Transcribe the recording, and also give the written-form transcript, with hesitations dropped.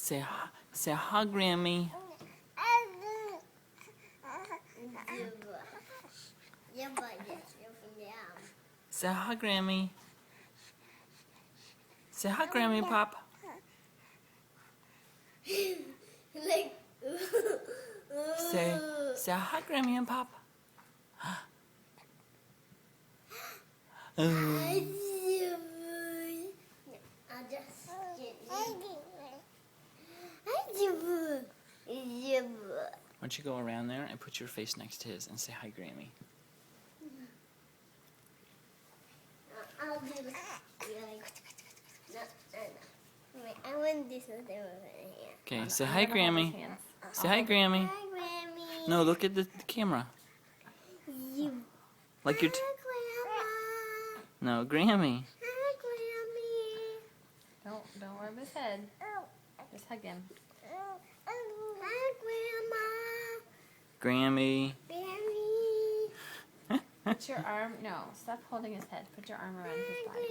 Say hi, Grammy. Say hi, Grammy. Say hi, Grammy Pop. Say hi, Grammy and Pop. Why don't you go around there and put your face next to his and say hi, Grammy. I'll do this. I want this one. Okay, say hi, Grammy. Say hi, Grammy. Hi, Grammy. No, look at the camera. Like you're. Grandma. No, Grammy. Hi, Grammy. Don't rub his head. Just hug him. Hi, Grandma. Grammy. Grammy. Put your arm. No, stop holding his head. Put your arm around his body.